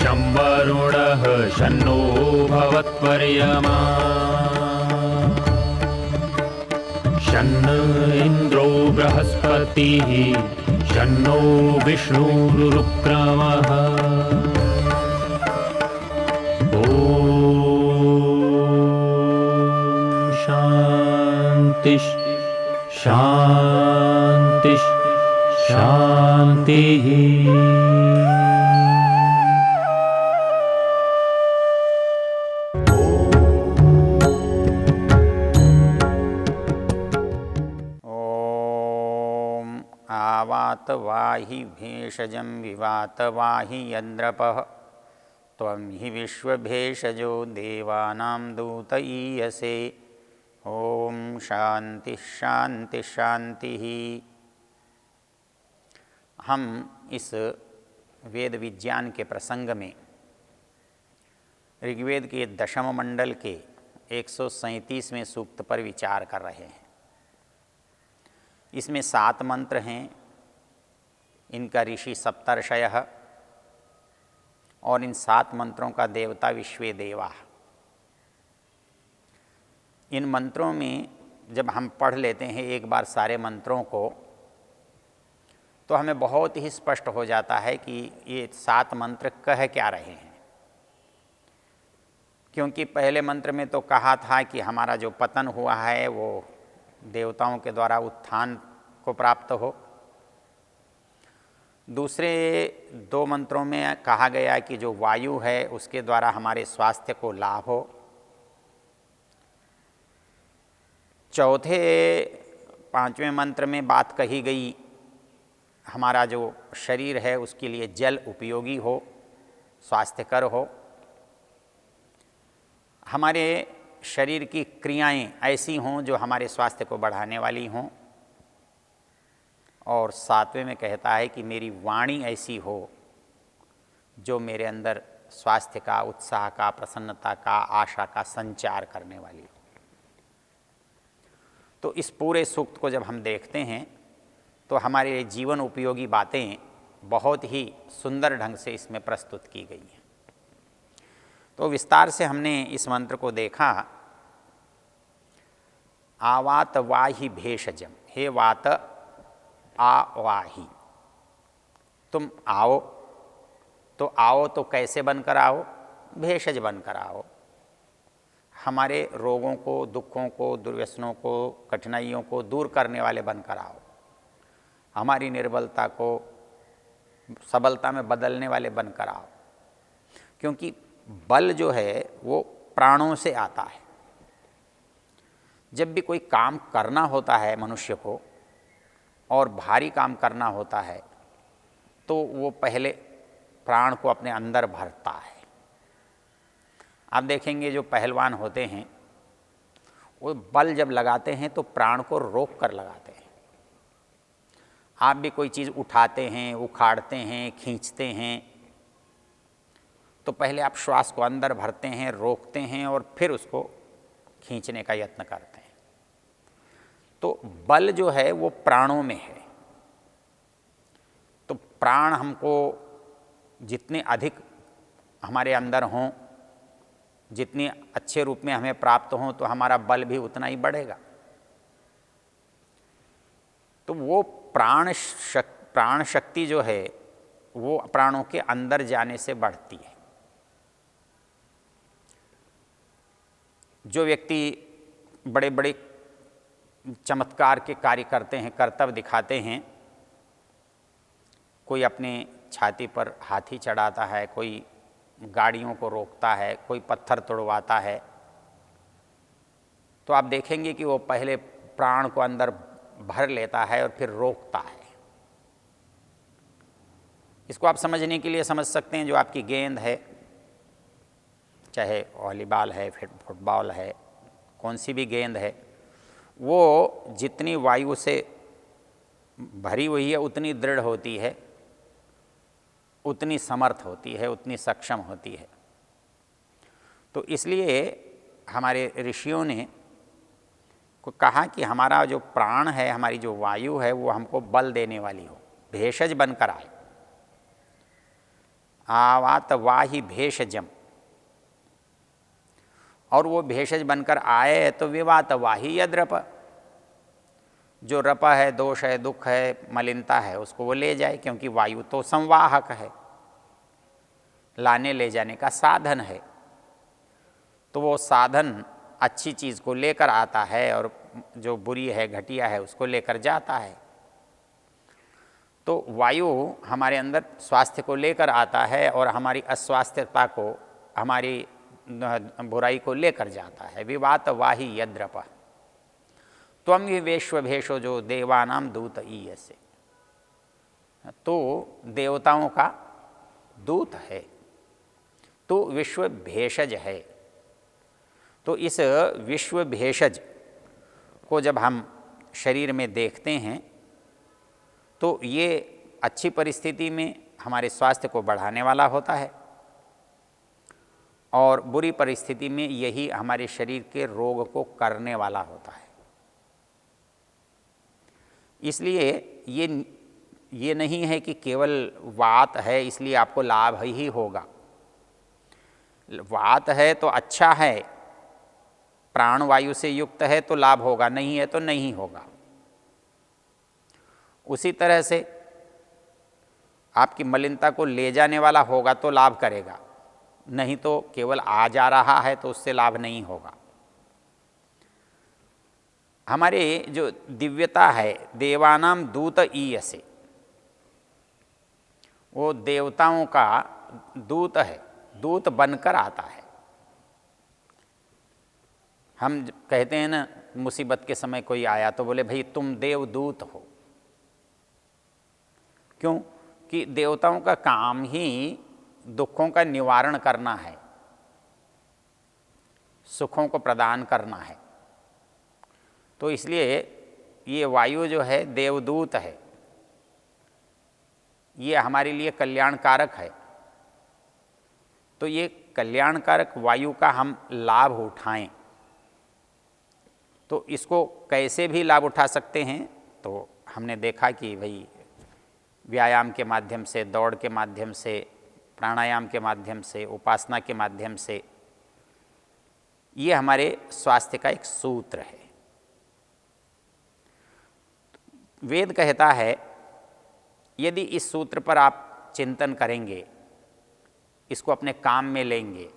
शं वरुणः शन्नो भवत्वर्यमा शन्न इन्द्रो बृहस्पतिः शन्नो विष्णुरुक्रमः ॐ शान्ति शान्ति शान्तिः। वाहि भेषजं विवात वाहि यन्द्रपः त्वं हि विश्वभेषजो देवानां दूत ईयसे। ओम शांति शांति शांति। हम इस वेद विज्ञान के प्रसंग में ऋग्वेद के दशम मंडल के 137वें सूक्त पर विचार कर रहे हैं। इसमें 7 मंत्र हैं। इनका ऋषि सप्तर्षयः और इन 7 मंत्रों का देवता विश्वे देवा। इन मंत्रों में जब हम पढ़ लेते हैं एक बार सारे मंत्रों को, तो हमें बहुत ही स्पष्ट हो जाता है कि ये 7 मंत्र कह क्या रहे हैं। क्योंकि पहले मंत्र में तो कहा था कि हमारा जो पतन हुआ है वो देवताओं के द्वारा उत्थान को प्राप्त हो। दूसरे 2 मंत्रों में कहा गया कि जो वायु है उसके द्वारा हमारे स्वास्थ्य को लाभ हो। चौथे 5वें मंत्र में बात कही गई हमारा जो शरीर है उसके लिए जल उपयोगी हो, स्वास्थ्यकर हो। हमारे शरीर की क्रियाएं ऐसी हों जो हमारे स्वास्थ्य को बढ़ाने वाली हों। और 7वें में कहता है कि मेरी वाणी ऐसी हो जो मेरे अंदर स्वास्थ्य का, उत्साह का, प्रसन्नता का, आशा का संचार करने वाली हो। तो इस पूरे सूक्त को जब हम देखते हैं तो हमारे जीवन उपयोगी बातें बहुत ही सुंदर ढंग से इसमें प्रस्तुत की गई हैं। तो विस्तार से हमने इस मंत्र को देखा। आवात वाहि भेषजम, हे वात आवाहि, तुम आओ। तो आओ तो कैसे बनकर आओ? भेषज बनकर आओ। हमारे रोगों को, दुखों को, दुर्व्यसनों को, कठिनाइयों को दूर करने वाले बनकर आओ। हमारी निर्बलता को सबलता में बदलने वाले बनकर आओ। क्योंकि बल जो है वो प्राणों से आता है। जब भी कोई काम करना होता है मनुष्य को और भारी काम करना होता है तो वो पहले प्राण को अपने अंदर भरता है। आप देखेंगे जो पहलवान होते हैं वो बल जब लगाते हैं तो प्राण को रोक कर लगाते हैं। आप भी कोई चीज़ उठाते हैं, उखाड़ते हैं, खींचते हैं तो पहले आप श्वास को अंदर भरते हैं, रोकते हैं और फिर उसको खींचने का यत्न करते हैं। तो बल जो है वो प्राणों में है। तो प्राण हमको जितने अधिक हमारे अंदर हों, जितने अच्छे रूप में हमें प्राप्त हों तो हमारा बल भी उतना ही बढ़ेगा। तो वो प्राण शक्ति जो है वो प्राणों के अंदर जाने से बढ़ती है। जो व्यक्ति बड़े बड़े चमत्कार के कार्य करते हैं, कर्तव्य दिखाते हैं, कोई अपने छाती पर हाथी चढ़ाता है, कोई गाड़ियों को रोकता है, कोई पत्थर तोड़वाता है, तो आप देखेंगे कि वो पहले प्राण को अंदर भर लेता है और फिर रोकता है। इसको आप समझने के लिए समझ सकते हैं, जो आपकी गेंद है, चाहे वॉलीबॉल है, फिर फुटबॉल है, कौन सी भी गेंद है, वो जितनी वायु से भरी हुई है उतनी दृढ़ होती है, उतनी समर्थ होती है, उतनी सक्षम होती है। तो इसलिए हमारे ऋषियों ने को कहा कि हमारा जो प्राण है, हमारी जो वायु है, वो हमको बल देने वाली हो, भेषज बनकर आए। आवात वाही भेषजम, और वो भेषज बनकर आए तो विवात वाही यद्रप, जो रप है, दोष है, दुख है, मलिनता है, उसको वो ले जाए, क्योंकि वायु तो संवाहक है, लाने ले जाने का साधन है। तो वो साधन अच्छी चीज़ को लेकर आता है और जो बुरी है, घटिया है, उसको लेकर जाता है। तो वायु हमारे अंदर स्वास्थ्य को लेकर आता है और हमारी अस्वास्थ्यता को, हमारी बुराई को लेकर जाता है। विवात वाही यद्रप त्वं हि विश्वभेषो जो देवानाम दूत ईयसे, तो देवताओं का दूत है, तो विश्व भेषज है। तो इस विश्व भेषज को जब हम शरीर में देखते हैं तो ये अच्छी परिस्थिति में हमारे स्वास्थ्य को बढ़ाने वाला होता है और बुरी परिस्थिति में यही हमारे शरीर के रोग को करने वाला होता है। इसलिए ये नहीं है कि केवल वात है इसलिए आपको लाभ ही होगा। वात है तो अच्छा है, प्राणवायु से युक्त है तो लाभ होगा, नहीं है तो नहीं होगा। उसी तरह से आपकी मलिनता को ले जाने वाला होगा तो लाभ करेगा, नहीं तो केवल आ जा रहा है तो उससे लाभ नहीं होगा। हमारे जो दिव्यता है, देवानाम दूत ईयसे, वो देवताओं का दूत है, दूत बनकर आता है। हम कहते हैं ना, मुसीबत के समय कोई आया तो बोले भाई तुम देवदूत हो। क्यों? कि देवताओं का काम ही दुखों का निवारण करना है, सुखों को प्रदान करना है। तो इसलिए ये वायु जो है देवदूत है, ये हमारे लिए कल्याणकारक है। तो ये कल्याणकारक वायु का हम लाभ उठाएं, तो इसको कैसे भी लाभ उठा सकते हैं। तो हमने देखा कि भाई व्यायाम के माध्यम से, दौड़ के माध्यम से, प्राणायाम के माध्यम से, उपासना के माध्यम से, ये हमारे स्वास्थ्य का एक सूत्र है। वेद कहता है यदि इस सूत्र पर आप चिंतन करेंगे, इसको अपने काम में लेंगे,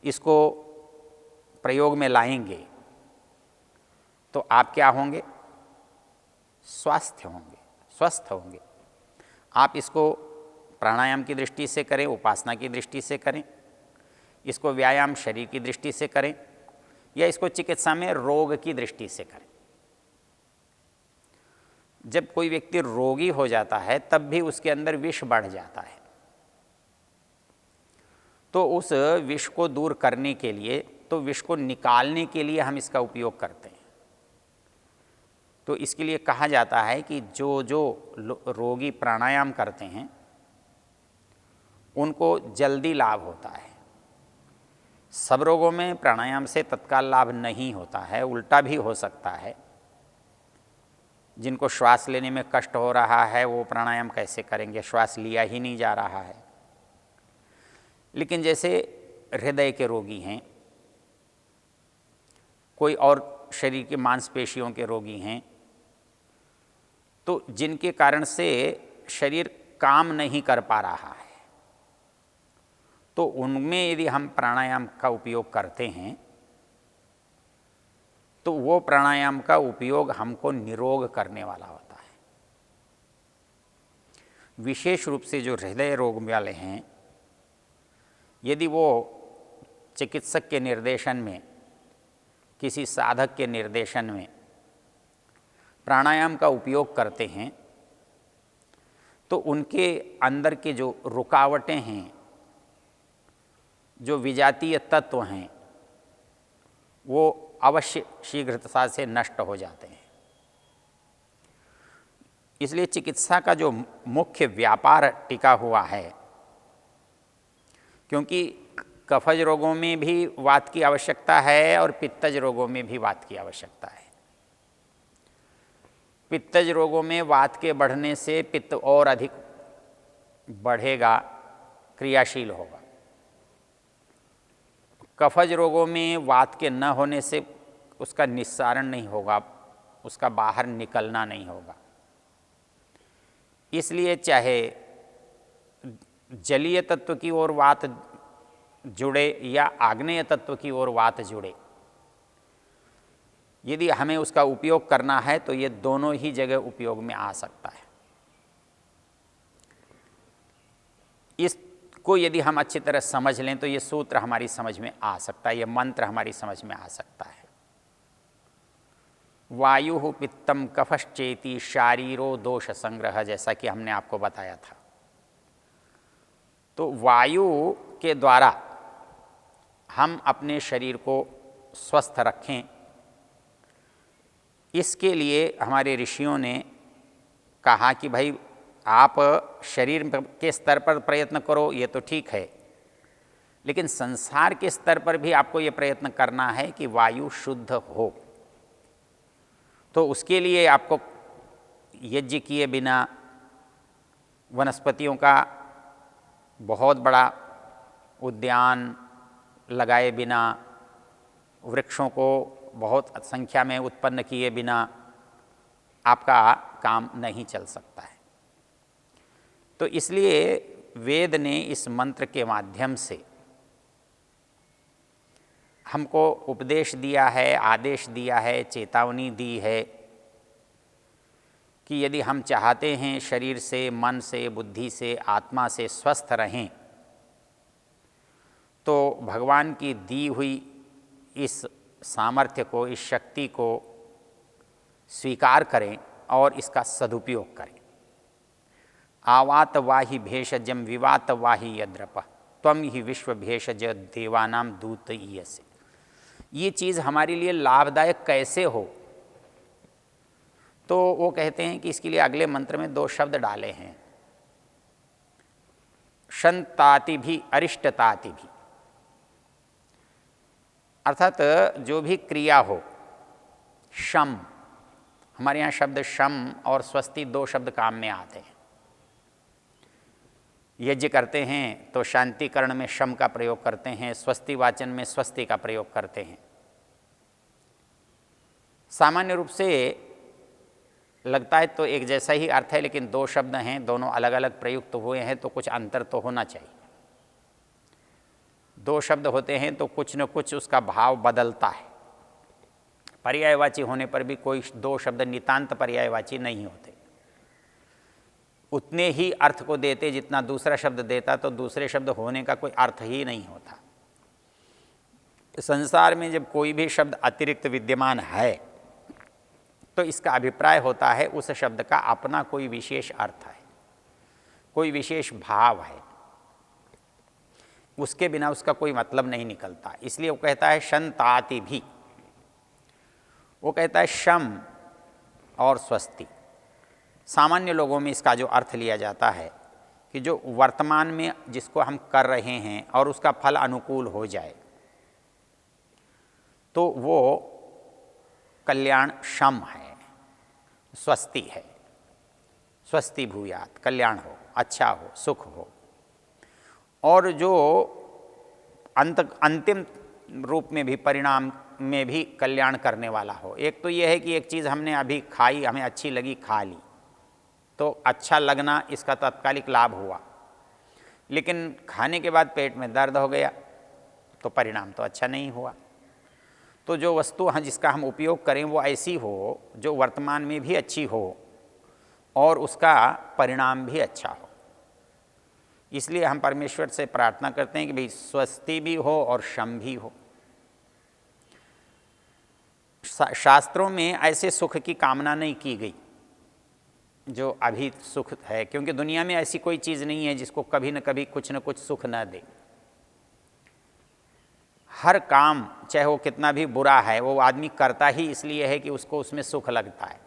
इसको प्रयोग में लाएंगे, तो आप क्या होंगे? स्वस्थ होंगे, स्वस्थ होंगे। आप इसको प्राणायाम की दृष्टि से करें, उपासना की दृष्टि से करें, इसको व्यायाम शरीर की दृष्टि से करें, या इसको चिकित्सा में रोग की दृष्टि से करें। जब कोई व्यक्ति रोगी हो जाता है तब भी उसके अंदर विष बढ़ जाता है, तो उस विष को दूर करने के लिए, तो विष को निकालने के लिए हम इसका उपयोग करते हैं। तो इसके लिए कहा जाता है कि जो जो रोगी प्राणायाम करते हैं उनको जल्दी लाभ होता है। सब रोगों में प्राणायाम से तत्काल लाभ नहीं होता है, उल्टा भी हो सकता है। जिनको श्वास लेने में कष्ट हो रहा है वो प्राणायाम कैसे करेंगे, श्वास लिया ही नहीं जा रहा है। लेकिन जैसे हृदय के रोगी हैं, कोई और शरीर की मांसपेशियों के रोगी हैं, तो जिनके कारण से शरीर काम नहीं कर पा रहा है, तो उनमें यदि हम प्राणायाम का उपयोग करते हैं तो वो प्राणायाम का उपयोग हमको निरोग करने वाला होता है। विशेष रूप से जो हृदय रोग वाले हैं, यदि वो चिकित्सक के निर्देशन में, किसी साधक के निर्देशन में प्राणायाम का उपयोग करते हैं, तो उनके अंदर के जो रुकावटें हैं, जो विजातीय तत्व हैं, वो अवश्य शीघ्रता से नष्ट हो जाते हैं। इसलिए चिकित्सा का जो मुख्य व्यापार टिका हुआ है, क्योंकि कफज रोगों में भी वात की आवश्यकता है और पित्तज रोगों में भी वात की आवश्यकता है। पित्तज रोगों में वात के बढ़ने से पित्त और अधिक बढ़ेगा, क्रियाशील होगा। कफज रोगों में वात के न होने से उसका निस्सारण नहीं होगा, उसका बाहर निकलना नहीं होगा। इसलिए चाहे जलीय तत्व की ओर वात जुड़े या आग्नेय तत्व की ओर वात जुड़े, यदि हमें उसका उपयोग करना है तो ये दोनों ही जगह उपयोग में आ सकता है। इसको यदि हम अच्छी तरह समझ लें तो ये सूत्र हमारी समझ में आ सकता है, ये मंत्र हमारी समझ में आ सकता है। वायु पित्तम कफश्चेति शारीरो दोष संग्रह, जैसा कि हमने आपको बताया था। तो वायु के द्वारा हम अपने शरीर को स्वस्थ रखें, इसके लिए हमारे ऋषियों ने कहा कि भाई आप शरीर के स्तर पर प्रयत्न करो, ये तो ठीक है, लेकिन संसार के स्तर पर भी आपको ये प्रयत्न करना है कि वायु शुद्ध हो। तो उसके लिए आपको यज्ञ किए बिना, वनस्पतियों का बहुत बड़ा उद्यान लगाए बिना, वृक्षों को बहुत संख्या में उत्पन्न किए बिना आपका काम नहीं चल सकता है। तो इसलिए वेद ने इस मंत्र के माध्यम से हमको उपदेश दिया है, आदेश दिया है, चेतावनी दी है कि यदि हम चाहते हैं शरीर से, मन से, बुद्धि से, आत्मा से स्वस्थ रहें, तो भगवान की दी हुई इस सामर्थ्य को, इस शक्ति को स्वीकार करें और इसका सदुपयोग करें। आवात वाहि भेषजम विवात वाहि यद्रप त्वम ही विश्व भेषज देवानाम दूत ईयसे। ये चीज़ हमारे लिए लाभदायक कैसे हो, तो वो कहते हैं कि इसके लिए अगले मंत्र में 2 शब्द डाले हैं, शंताति भी अरिष्टताति भी। अर्थात जो भी क्रिया हो, शम, हमारे यहाँ शब्द शम और स्वस्ति 2 शब्द काम में आते हैं। यज्ञ करते हैं तो शांतिकरण में शम का प्रयोग करते हैं, स्वस्ति वाचन में स्वस्ति का प्रयोग करते हैं। सामान्य रूप से लगता है तो एक जैसा ही अर्थ है, लेकिन 2 शब्द हैं, दोनों अलग अलग प्रयुक्त हुए हैं, तो कुछ अंतर तो होना चाहिए। 2 शब्द होते हैं तो कुछ न कुछ उसका भाव बदलता है। पर्यायवाची होने पर भी कोई 2 शब्द नितांत पर्यायवाची नहीं होते, उतने ही अर्थ को देते जितना दूसरा शब्द देता, तो दूसरे शब्द होने का कोई अर्थ ही नहीं होता। संसार में जब कोई भी शब्द अतिरिक्त विद्यमान है तो इसका अभिप्राय होता है उस शब्द का अपना कोई विशेष अर्थ है, कोई विशेष भाव है, उसके बिना उसका कोई मतलब नहीं निकलता। इसलिए वो कहता है शंताति भी, वो कहता है शम और स्वस्ति। सामान्य लोगों में इसका जो अर्थ लिया जाता है कि जो वर्तमान में जिसको हम कर रहे हैं और उसका फल अनुकूल हो जाए, तो वो कल्याण शम है, स्वस्ति है। स्वस्ति भूयात, कल्याण हो, अच्छा हो, सुख हो। और जो अंतिम रूप में भी, परिणाम में भी कल्याण करने वाला हो। एक तो यह है कि एक चीज़ हमने अभी खाई, हमें अच्छी लगी, खा ली, तो अच्छा लगना इसका तात्कालिक लाभ हुआ, लेकिन खाने के बाद पेट में दर्द हो गया तो परिणाम तो अच्छा नहीं हुआ। तो जो वस्तु जिसका हम उपयोग करें वो ऐसी हो जो वर्तमान में भी अच्छी हो और उसका परिणाम भी अच्छा हो। इसलिए हम परमेश्वर से प्रार्थना करते हैं कि भाई स्वस्ति भी हो और शम भी हो। शास्त्रों में ऐसे सुख की कामना नहीं की गई जो अभी सुख है, क्योंकि दुनिया में ऐसी कोई चीज़ नहीं है जिसको कभी न कभी कुछ न कुछ सुख न दे। हर काम चाहे वो कितना भी बुरा है वो आदमी करता ही इसलिए है कि उसको उसमें सुख लगता है।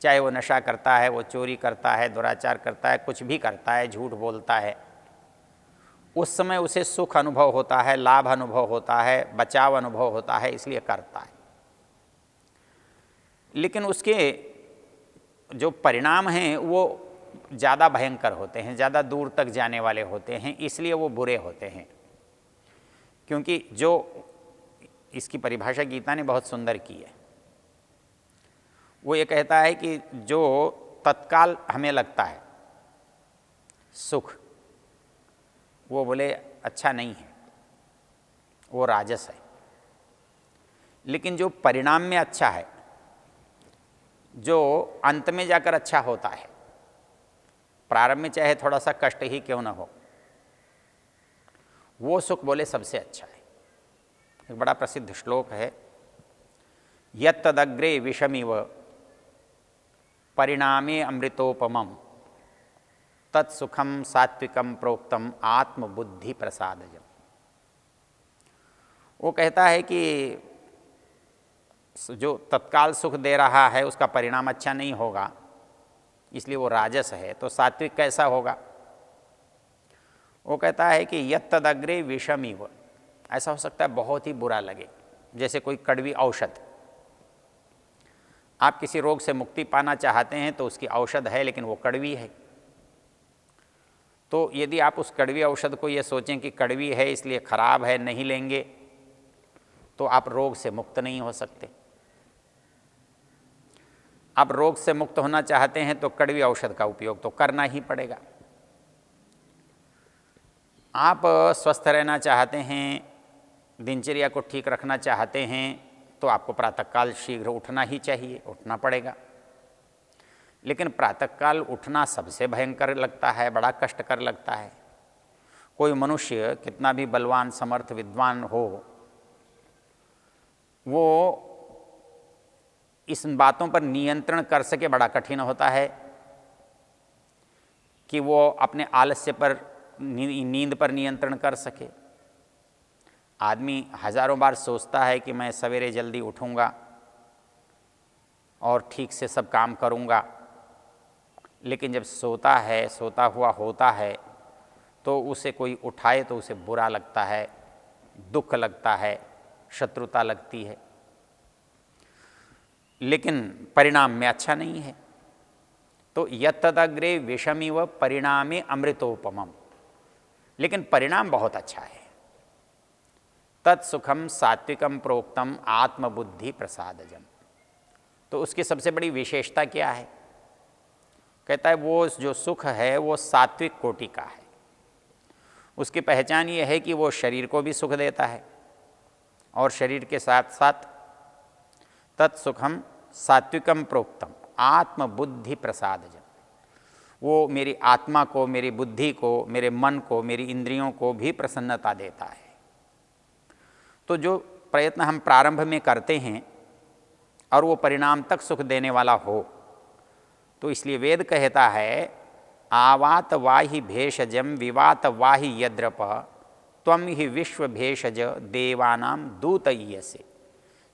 चाहे वो नशा करता है, वो चोरी करता है, दुराचार करता है, कुछ भी करता है, झूठ बोलता है, उस समय उसे सुख अनुभव होता है, लाभ अनुभव होता है, बचाव अनुभव होता है, इसलिए करता है। लेकिन उसके जो परिणाम हैं वो ज़्यादा भयंकर होते हैं, ज़्यादा दूर तक जाने वाले होते हैं, इसलिए वो बुरे होते हैं। क्योंकि जो इसकी परिभाषा गीता ने बहुत सुंदर की है, वो ये कहता है कि जो तत्काल हमें लगता है सुख, वो बोले अच्छा नहीं है, वो राजस है। लेकिन जो परिणाम में अच्छा है, जो अंत में जाकर अच्छा होता है, प्रारंभ में चाहे थोड़ा सा कष्ट ही क्यों न हो, वो सुख बोले सबसे अच्छा है। एक बड़ा प्रसिद्ध श्लोक है, यत्तदग्रे विषमिव परिणामे अमृतोपमम तत्सुखम सात्विकम प्रोक्तम आत्मबुद्धि प्रसादजम। वो कहता है कि जो तत्काल सुख दे रहा है उसका परिणाम अच्छा नहीं होगा, इसलिए वो राजस है। तो सात्विक कैसा होगा? वो कहता है कि यत्तदग्रे विषमिव, ऐसा हो सकता है बहुत ही बुरा लगे, जैसे कोई कड़वी औषध। आप किसी रोग से मुक्ति पाना चाहते हैं तो उसकी औषध है, लेकिन वो कड़वी है। तो यदि आप उस कड़वी औषध को ये सोचें कि कड़वी है इसलिए खराब है, नहीं लेंगे, तो आप रोग से मुक्त नहीं हो सकते। आप रोग से मुक्त होना चाहते हैं तो कड़वी औषध का उपयोग तो करना ही पड़ेगा। आप स्वस्थ रहना चाहते हैं, दिनचर्या को ठीक रखना चाहते हैं, तो आपको प्रातःकाल शीघ्र उठना ही चाहिए, उठना पड़ेगा। लेकिन प्रातःकाल उठना सबसे भयंकर लगता है, बड़ा कष्टकर लगता है। कोई मनुष्य कितना भी बलवान, समर्थ, विद्वान हो, वो इस बातों पर नियंत्रण कर सके बड़ा कठिन होता है कि वो अपने आलस्य पर, नींद पर नियंत्रण कर सके। आदमी हजारों बार सोचता है कि मैं सवेरे जल्दी उठूंगा और ठीक से सब काम करूंगा, लेकिन जब सोता है, सोता हुआ होता है, तो उसे कोई उठाए तो उसे बुरा लगता है, दुख लगता है, शत्रुता लगती है, लेकिन परिणाम में अच्छा नहीं है। तो यत्तदग्रे विषमिव परिणामे अमृतोपमम, लेकिन परिणाम बहुत अच्छा है। तत्सुखम सात्विकम प्रोक्तम आत्मबुद्धि प्रसादजम। तो उसकी सबसे बड़ी विशेषता क्या है? कहता है वो जो सुख है वो सात्विक कोटि का है। उसकी पहचान ये है कि वो शरीर को भी सुख देता है और शरीर के साथ साथ तत्सुखम सात्विकम प्रोक्तम आत्मबुद्धि प्रसादजम, वो मेरी आत्मा को, मेरी बुद्धि को, मेरे मन को, मेरी इंद्रियों को भी प्रसन्नता देता है। तो जो प्रयत्न हम प्रारंभ में करते हैं और वो परिणाम तक सुख देने वाला हो, तो इसलिए वेद कहता है आवात वाहि भेषजम विवात वाहि यद्रप त्वं हि विश्व भेषज देवानाम दूतय्यसे।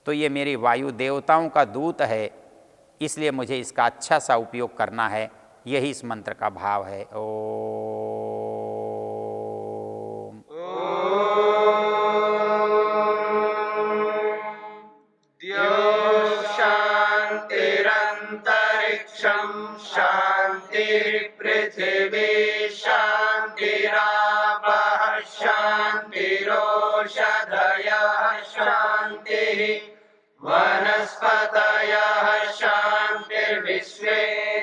तो ये मेरी वायु देवताओं का दूत है, इसलिए मुझे इसका अच्छा सा उपयोग करना है। यही इस मंत्र का भाव है। ओम। शांतिरंतरिक्षं शांतिर्पृथिवी शांतिरापः शांतिरोषधयः शांतिः वनस्पतयः शांतिर्विश्वे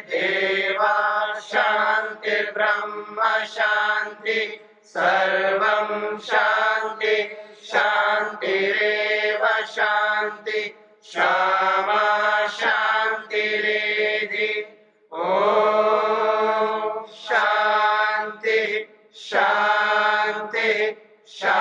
देवाः शांतिर्ब्रह्म शांति सर्वं शांति शांतिरेव शांति क्षमा शांतिरेधि। ओम शांति शांति शांति।